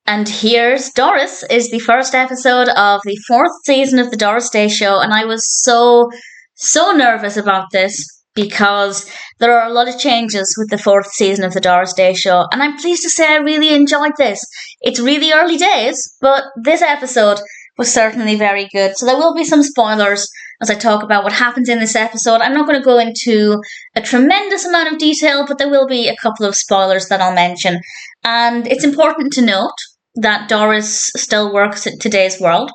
And here's Doris is the first episode of the fourth season of the Doris Day Show, and I was so nervous about this because there are a lot of changes with the fourth season of the Doris Day Show, and I'm pleased to say I really enjoyed this. It's really early days, but this episode was certainly very good. So there will be some spoilers as I talk about what happens in this episode. I'm not going to go into a tremendous amount of detail, but there will be a couple of spoilers that I'll mention. And it's important to note that Doris still works in today's world.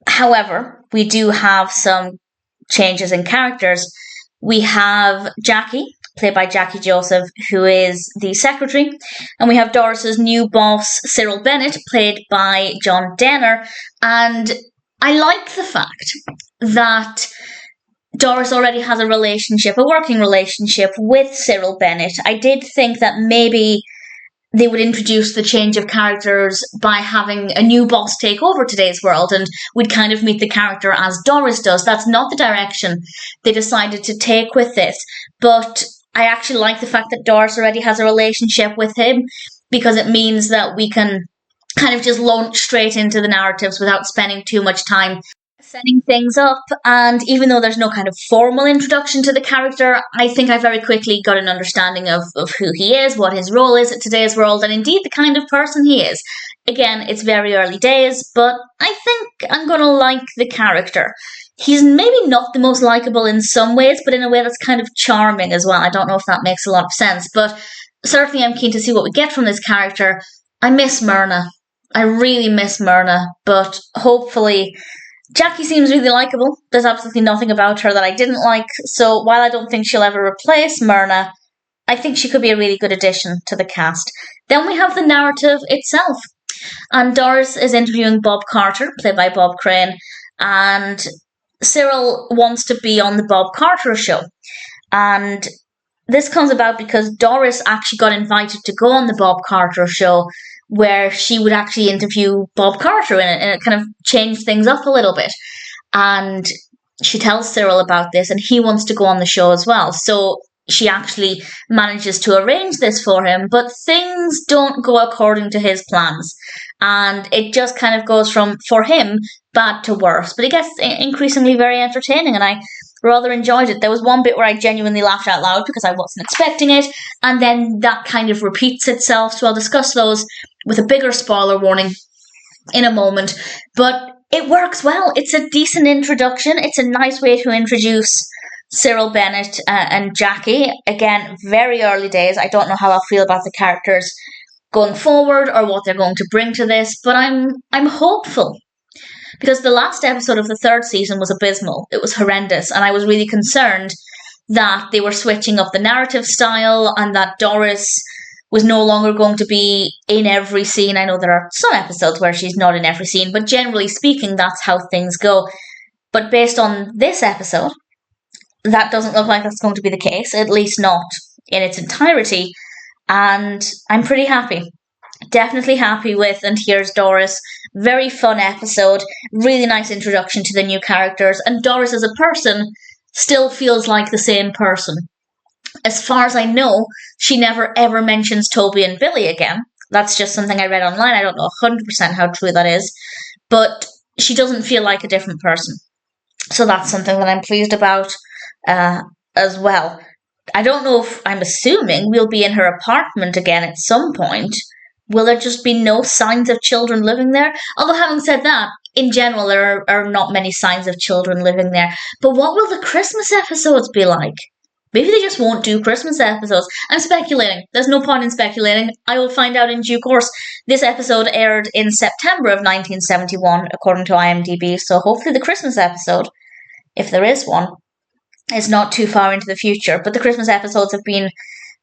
However, we do have some changes in characters. We have Jackie, played by Jackie Joseph, who is the secretary, and we have Doris's new boss, Cyril Bennett, played by John Dehner. And I like the fact that Doris already has a working relationship with Cyril Bennett. I did think that maybe they would introduce the change of characters by having a new boss take over today's world, and we'd kind of meet the character as Doris does. That's not the direction they decided to take with this, but I actually like the fact that Doris already has a relationship with him, because it means that we can kind of just launch straight into the narratives without spending too much time setting things up. And even though there's no kind of formal introduction to the character, I think I very quickly got an understanding of who he is, what his role is at today's world, and indeed the kind of person he is. Again, it's very early days, but I think I'm going to like the character. He's maybe not the most likable in some ways, but in a way that's kind of charming as well. I don't know if that makes a lot of sense, but certainly I'm keen to see what we get from this character. I miss Myrna. I really miss Myrna, but hopefully Jackie seems really likeable. There's absolutely nothing about her that I didn't like, so while I don't think she'll ever replace Myrna, I think she could be a really good addition to the cast. Then we have the narrative itself, and Doris is interviewing Bob Carter, played by Bob Crane, and Cyril wants to be on the Bob Carter show. And this comes about because Doris actually got invited to go on the Bob Carter show, where she would actually interview Bob Carter in it, and it kind of changed things up a little bit. And she tells Cyril about this, and he wants to go on the show as well. So she actually manages to arrange this for him, but things don't go according to his plans. And it just kind of goes from, for him, bad to worse. But it gets increasingly very entertaining, and I rather enjoyed it. There was one bit where I genuinely laughed out loud because I wasn't expecting it, and then that kind of repeats itself. So I'll discuss those with a bigger spoiler warning in a moment. But it works well. It's a decent introduction. It's a nice way to introduce Cyril Bennett and Jackie. Again, very early days. I don't know how I'll feel about the characters going forward or what they're going to bring to this, but I'm hopeful. Because the last episode of the third season was abysmal. It was horrendous, and I was really concerned that they were switching up the narrative style and that Doris was no longer going to be in every scene. I know there are some episodes where she's not in every scene, but generally speaking, that's how things go. But based on this episode, that doesn't look like that's going to be the case, at least not in its entirety, and I'm pretty happy. Definitely happy with And Here's Doris. Very fun episode, really nice introduction to the new characters, and Doris as a person still feels like the same person. As far as I know, she never ever mentions Toby and Billy again. That's just something I read online. I don't know 100% how true that is, but she doesn't feel like a different person. So that's something that I'm pleased about as well. I don't know if, I'm assuming we'll be in her apartment again at some point. Will there just be no signs of children living there? Although having said that, in general, there are not many signs of children living there. But what will the Christmas episodes be like? Maybe they just won't do Christmas episodes. I'm speculating. There's no point in speculating. I will find out in due course. This episode aired in September of 1971, according to IMDb. So hopefully the Christmas episode, if there is one, is not too far into the future. But the Christmas episodes have been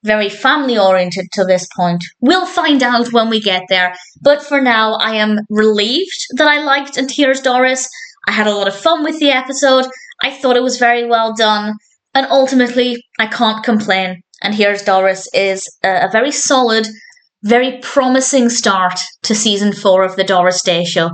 very family-oriented to this point. We'll find out when we get there. But for now, I am relieved that I liked And Here's Doris. I had a lot of fun with the episode. I thought it was very well done. And ultimately, I can't complain. And Here's Doris is a very solid, very promising start to season 4 of the Doris Day Show.